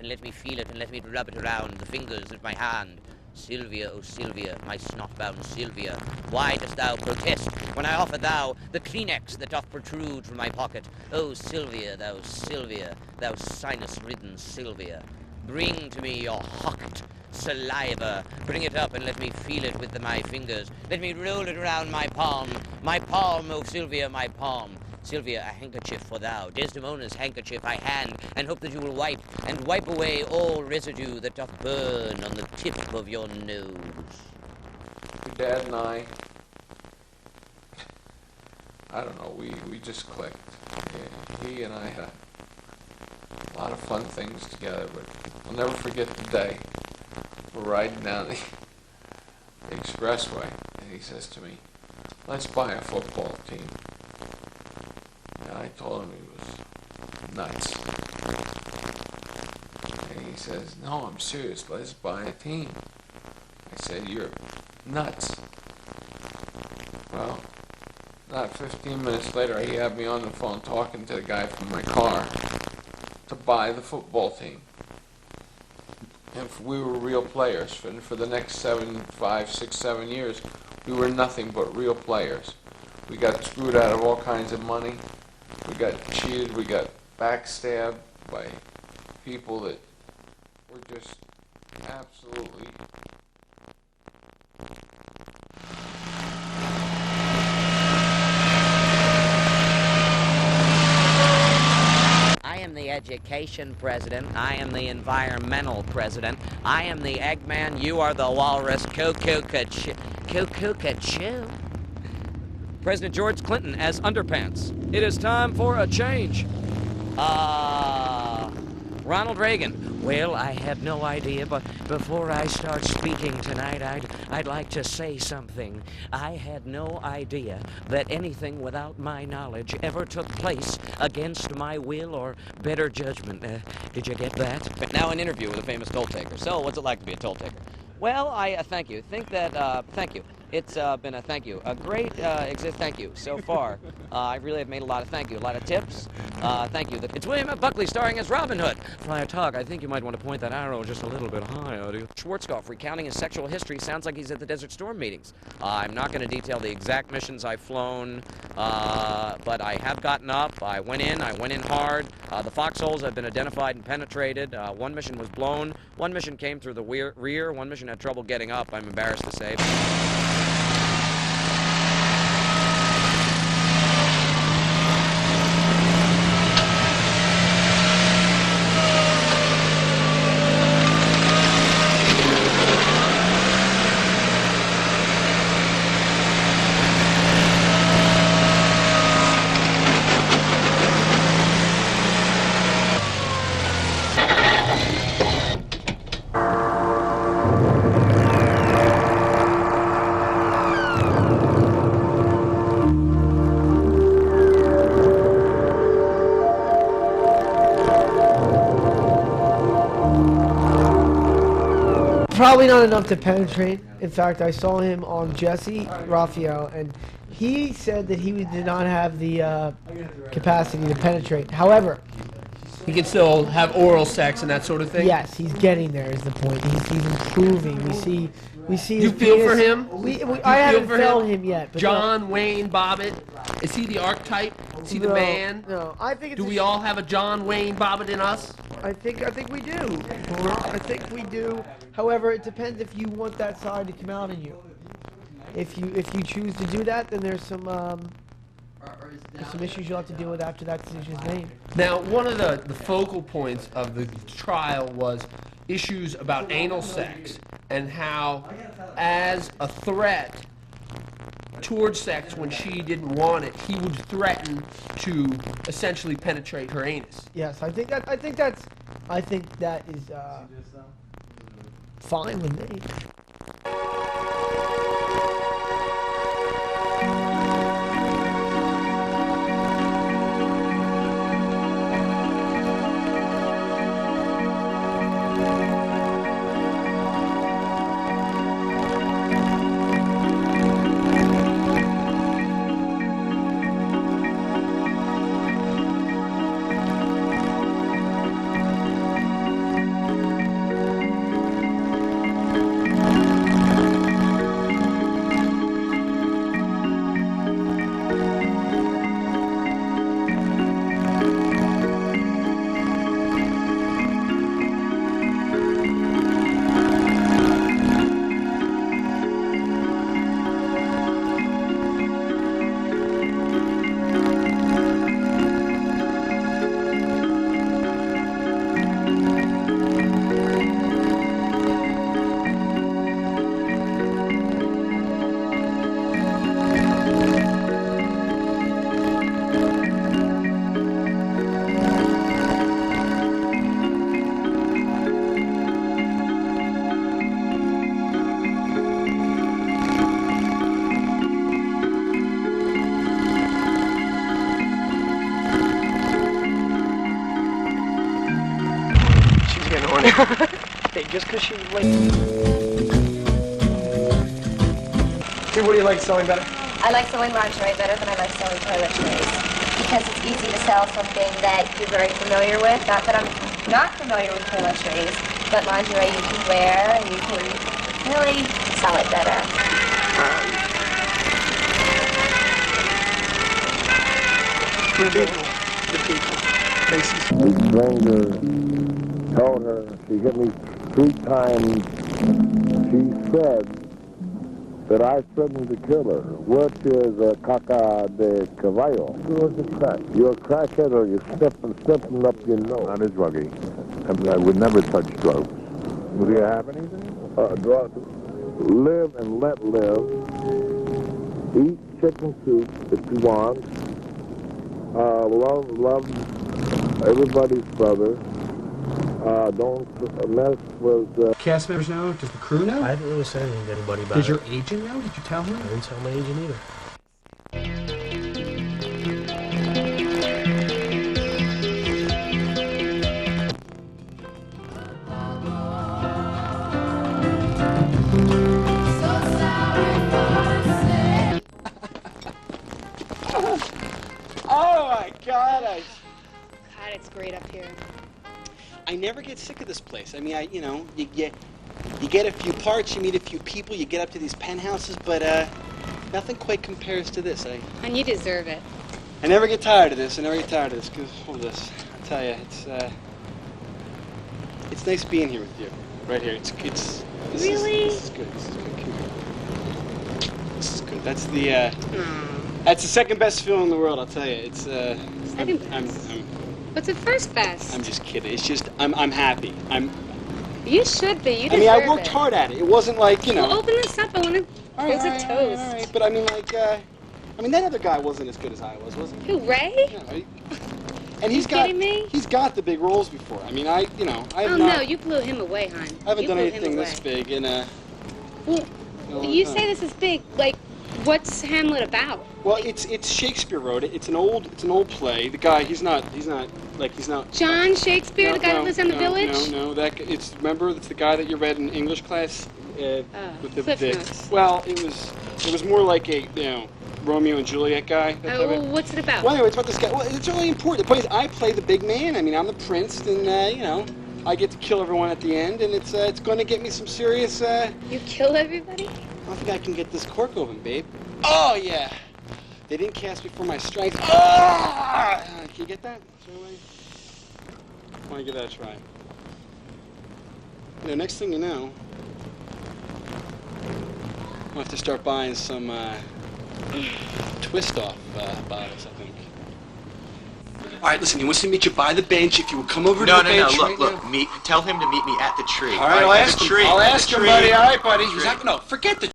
and let me feel it and let me rub it around the fingers of my hand. Sylvia, oh Sylvia, my snot-bound Sylvia, why dost thou protest when I offer thou the Kleenex that doth protrude from my pocket? Oh Sylvia, thou sinus-ridden Sylvia, bring to me your hot saliva. Bring it up and let me feel it with my fingers. Let me roll it around my palm, oh Sylvia, my palm. Sylvia, a handkerchief for thou, Desdemona's handkerchief I hand, and hope that you will wipe away all residue that doth burn on the tip of your nose. Your dad and I don't know, we just clicked. Yeah, he and I had a lot of fun things together, but I'll never forget the day we're riding down the expressway, and he says to me, let's buy a football team. And I told him he was nuts. And he says, no, I'm serious, let's buy a team. I said, you're nuts. Well, not 15 minutes later, he had me on the phone talking to the guy from my car to buy the football team. And we were real players. And for the next 5, 6, 7 years, we were nothing but real players. We got screwed out of all kinds of money. We got cheated. We got backstabbed by people that were just absolutely... I am the education president. I am the environmental president. I am the Eggman. You are the walrus. Cuckoo-ca-choo. President George Clinton as Underpants. It is time for a change. Ronald Reagan. Well, I have no idea, but before I start speaking tonight, I'd like to say something. I had no idea that anything without my knowledge ever took place against my will or better judgment. Did you get that? But now an interview with a famous toll taker. So, what's it like to be a toll taker? Well, I thank you. Thank you. It's been a thank you. A great thank you so far. I really have made a lot of thank you. A lot of tips. Thank you. It's William F. Buckley starring as Robin Hood. Fly Talk, I think you might want to point that arrow just a little bit higher. Schwarzkopf recounting his sexual history sounds like he's at the Desert Storm meetings. I'm not going to detail the exact missions I've flown, but I have gotten up. I went in hard. The foxholes have been identified and penetrated. One mission was blown. One mission came through the rear. One mission had trouble getting up, I'm embarrassed to say. Probably not enough to penetrate. In fact, I saw him on Jesse Raphael, and he said that he did not have the capacity to penetrate. However, he can still have oral sex and that sort of thing? Yes, he's getting there is the point. He's improving. We see you his feel penis. for him? I haven't felt him yet. But John Wayne Bobbitt, is he the archetype? Is he the man? No, I think it's do we all have a John Wayne Bobbitt in us? I think we do. I think we do. However, it depends if you want that side to come out in you. If you choose to do that, then there's some issues you'll have to deal with after that decision is made. Now, one of the focal points of the trial was issues about anal sex and how, as a threat towards sex when she didn't want it, he would threaten to essentially penetrate her anus. Yes, I think that is fine with me. corny. Hey, just because she's late. Hey, what do you like selling better? I like selling lingerie better than I like selling toiletries. Because it's easy to sell something that you're very familiar with. Not that I'm not familiar with toiletries, but lingerie you can wear and you can really sell it better. The people. Macy's. The stranger told her she hit me 3 times. She said that I threatened to kill her, which is a caca de caballo. You're a crack. You're a crackhead or you're sniffing up your nose. Not a druggie. I would never touch drugs. Do you have anything? Drugs. Live and let live. Eat chicken soup if you want. Love everybody's brother. Don't mess with... Cast members know? Does the crew know? I haven't really said anything to anybody about Does it. your agent know? Did you tell him? I didn't tell my agent either. Oh my God! God, it's great up here. I never get sick of this place. I mean, you get a few parts, you meet a few people, you get up to these penthouses, but nothing quite compares to this. And you deserve it. I never get tired of this. I never get tired of this. Cause hold this. I tell you, it's nice being here with you, right here. This Really? This is good. This is good. This is good. That's the second best feeling in the world. I'll tell you. It's Second best. What's the first best? I'm just kidding. It's just I'm happy. You should be. You deserve I mean, I worked it. hard at it. It wasn't like, Well, open this up. I want to All right, close a toast. all right. But I mean, like, that other guy wasn't as good as I was he? Who, Ray? Yeah, right? And You kidding me? He's got the big roles before. I mean, I have Oh, not, no, you blew him away, hon. I haven't You done blew him anything this away. big in a Well, long you time. say this is big. Like, what's Hamlet about? Well, it's Shakespeare wrote it. It's an old play. The guy, he's not John Shakespeare, the guy that lives in the village? No, remember, it's the guy that you read in English class? With Cliff Notes. Well, it was more like a, Romeo and Juliet guy. that type of- Well, what's it about? Well, anyway, it's about this guy. Well, it's really important. The point is, I play the big man. I mean, I'm the prince, and I get to kill everyone at the end, and it's going to get me some serious. You kill everybody? I don't think I can get this cork open, babe. Oh yeah, they didn't cast me for my strength. Oh! Can you get that? Really? I want to give that a try. Next thing you know, I'll have to start buying some twist-off bottles, I think. All right, listen, he wants to meet you by the bench. If you would come over to the bench right now. Look, tell him to meet me at the tree. All right, I'll ask him. I'll ask him, buddy. All right, buddy. He's not, no, forget the